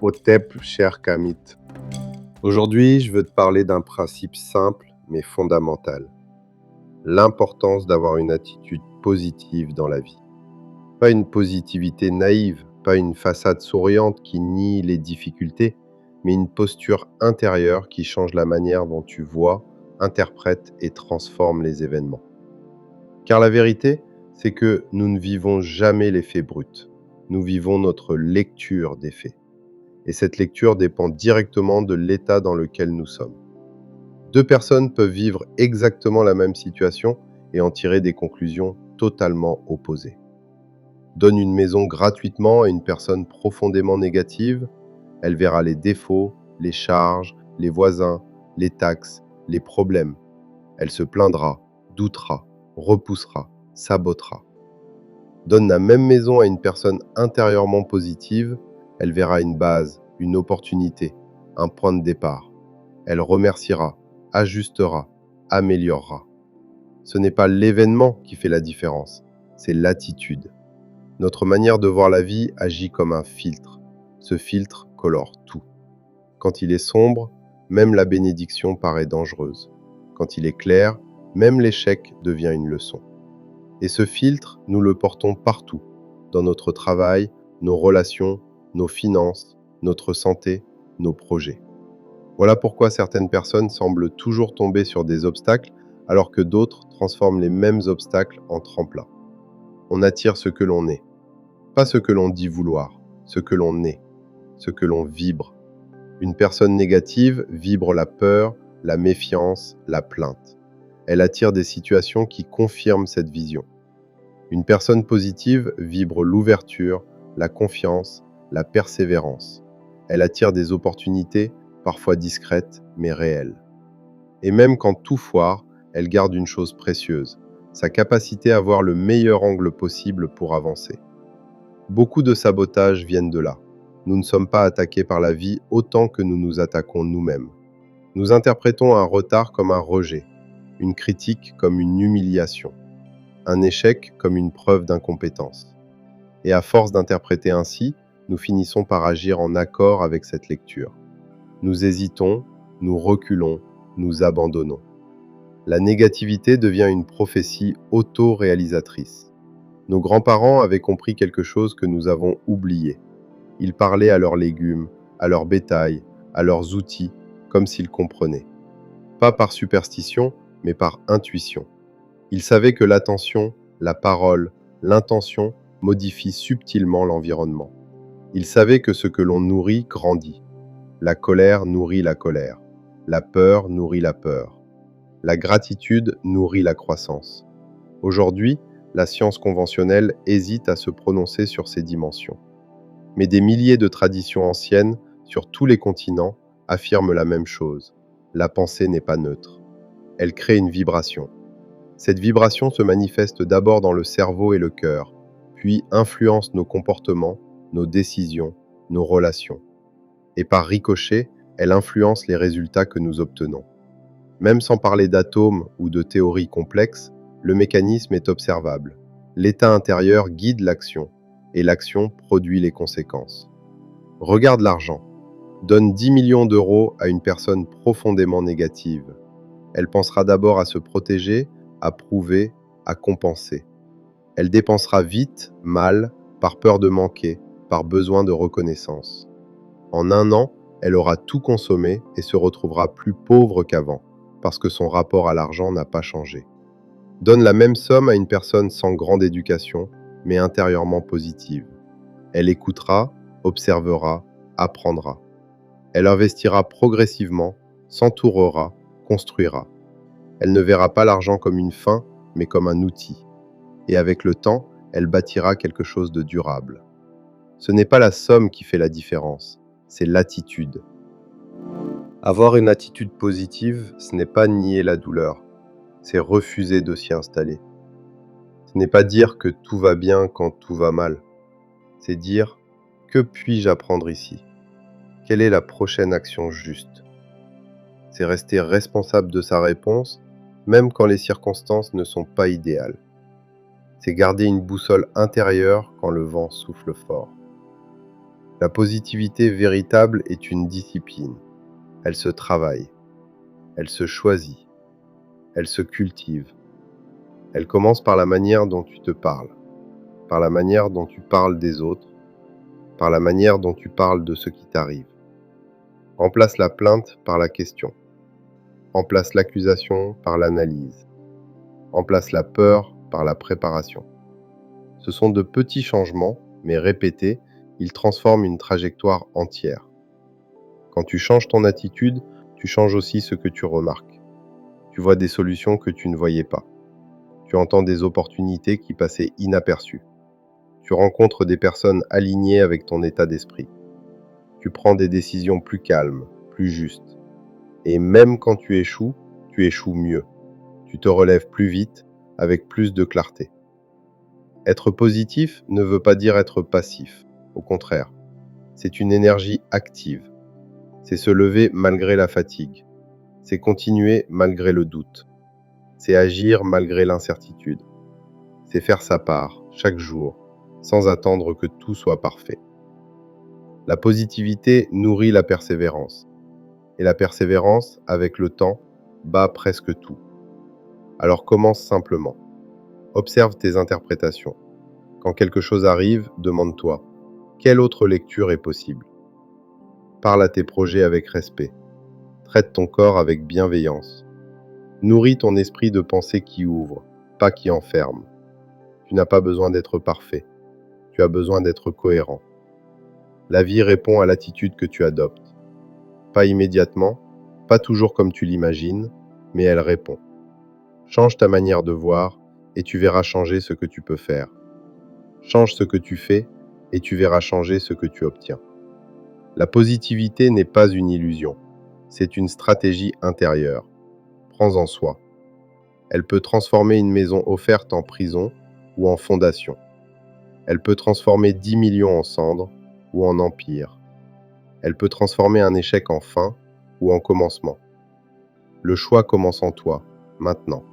Hotep, cher Kamit. Aujourd'hui, je veux te parler d'un principe simple mais fondamental. L'importance d'avoir une attitude positive dans la vie. Pas une positivité naïve, pas une façade souriante qui nie les difficultés, mais une posture intérieure qui change la manière dont tu vois, interprètes et transformes les événements. Car la vérité, c'est que nous ne vivons jamais les faits bruts. Nous vivons notre lecture des faits. Et cette lecture dépend directement de l'état dans lequel nous sommes. Deux personnes peuvent vivre exactement la même situation et en tirer des conclusions totalement opposées. Donne une maison gratuitement à une personne profondément négative, elle verra les défauts, les charges, les voisins, les taxes, les problèmes. Elle se plaindra, doutera, repoussera, sabotera. Donne la même maison à une personne intérieurement positive, elle verra une base, une opportunité, un point de départ. Elle remerciera, ajustera, améliorera. Ce n'est pas l'événement qui fait la différence, c'est l'attitude. Notre manière de voir la vie agit comme un filtre. Ce filtre colore tout. Quand il est sombre, même la bénédiction paraît dangereuse. Quand il est clair, même l'échec devient une leçon. Et ce filtre, nous le portons partout, dans notre travail, nos relations, nos finances, notre santé, nos projets. Voilà pourquoi certaines personnes semblent toujours tomber sur des obstacles, alors que d'autres transforment les mêmes obstacles en tremplins. On attire ce que l'on est, pas ce que l'on dit vouloir, ce que l'on est, ce que l'on vibre. Une personne négative vibre la peur, la méfiance, la plainte. Elle attire des situations qui confirment cette vision. Une personne positive vibre l'ouverture, la confiance, la persévérance. Elle attire des opportunités, parfois discrètes, mais réelles. Et même quand tout foire, elle garde une chose précieuse, sa capacité à voir le meilleur angle possible pour avancer. Beaucoup de sabotages viennent de là. Nous ne sommes pas attaqués par la vie autant que nous nous attaquons nous-mêmes. Nous interprétons un retard comme un rejet, une critique comme une humiliation, un échec comme une preuve d'incompétence. Et à force d'interpréter ainsi, nous finissons par agir en accord avec cette lecture. Nous hésitons, nous reculons, nous abandonnons. La négativité devient une prophétie auto-réalisatrice. Nos grands-parents avaient compris quelque chose que nous avons oublié. Ils parlaient à leurs légumes, à leur bétail, à leurs outils, comme s'ils comprenaient. Pas par superstition, mais par intuition. Ils savaient que l'attention, la parole, l'intention modifient subtilement l'environnement. Ils savaient que ce que l'on nourrit grandit. La colère nourrit la colère. La peur nourrit la peur. La gratitude nourrit la croissance. Aujourd'hui, la science conventionnelle hésite à se prononcer sur ces dimensions. Mais des milliers de traditions anciennes, sur tous les continents, affirment la même chose. La pensée n'est pas neutre. Elle crée une vibration. Cette vibration se manifeste d'abord dans le cerveau et le cœur, puis influence nos comportements, nos décisions, nos relations. Et par ricochet, elle influence les résultats que nous obtenons. Même sans parler d'atomes ou de théories complexes, le mécanisme est observable. L'état intérieur guide l'action, et l'action produit les conséquences. Regarde l'argent. Donne 10 millions d'euros à une personne profondément négative. Elle pensera d'abord à se protéger, à prouver, à compenser. Elle dépensera vite, mal, par peur de manquer, par besoin de reconnaissance. En un an, elle aura tout consommé et se retrouvera plus pauvre qu'avant, parce que son rapport à l'argent n'a pas changé. Donne la même somme à une personne sans grande éducation, mais intérieurement positive. Elle écoutera, observera, apprendra. Elle investira progressivement, s'entourera, construira. Elle ne verra pas l'argent comme une fin, mais comme un outil. Et avec le temps, elle bâtira quelque chose de durable. Ce n'est pas la somme qui fait la différence, c'est l'attitude. Avoir une attitude positive, ce n'est pas nier la douleur, c'est refuser de s'y installer. Ce n'est pas dire que tout va bien quand tout va mal, c'est dire « Que puis-je apprendre ici ? Quelle est la prochaine action juste ?» C'est rester responsable de sa réponse, même quand les circonstances ne sont pas idéales. C'est garder une boussole intérieure quand le vent souffle fort. La positivité véritable est une discipline. Elle se travaille, elle se choisit, elle se cultive. Elle commence par la manière dont tu te parles, par la manière dont tu parles des autres, par la manière dont tu parles de ce qui t'arrive. Remplace la plainte par la question. Remplace l'accusation par l'analyse. Remplace la peur par la préparation. Ce sont de petits changements, mais répétés, ils transforment une trajectoire entière. Quand tu changes ton attitude, tu changes aussi ce que tu remarques. Tu vois des solutions que tu ne voyais pas. Tu entends des opportunités qui passaient inaperçues. Tu rencontres des personnes alignées avec ton état d'esprit. Tu prends des décisions plus calmes, plus justes. Et même quand tu échoues mieux. Tu te relèves plus vite, avec plus de clarté. Être positif ne veut pas dire être passif. Au contraire, c'est une énergie active. C'est se lever malgré la fatigue. C'est continuer malgré le doute. C'est agir malgré l'incertitude. C'est faire sa part, chaque jour, sans attendre que tout soit parfait. La positivité nourrit la persévérance. Et la persévérance, avec le temps, bat presque tout. Alors commence simplement. Observe tes interprétations. Quand quelque chose arrive, demande-toi, quelle autre lecture est possible? Parle à tes projets avec respect. Traite ton corps avec bienveillance. Nourris ton esprit de pensées qui ouvrent, pas qui enferment. Tu n'as pas besoin d'être parfait. Tu as besoin d'être cohérent. La vie répond à l'attitude que tu adoptes. Pas immédiatement, pas toujours comme tu l'imagines, mais elle répond. Change ta manière de voir et tu verras changer ce que tu peux faire. Change ce que tu fais et tu verras changer ce que tu obtiens. La positivité n'est pas une illusion, c'est une stratégie intérieure. Prends-en soin. Elle peut transformer une maison offerte en prison ou en fondation. Elle peut transformer 10 millions en cendres ou en empire. Elle peut transformer un échec en fin ou en commencement. Le choix commence en toi, maintenant.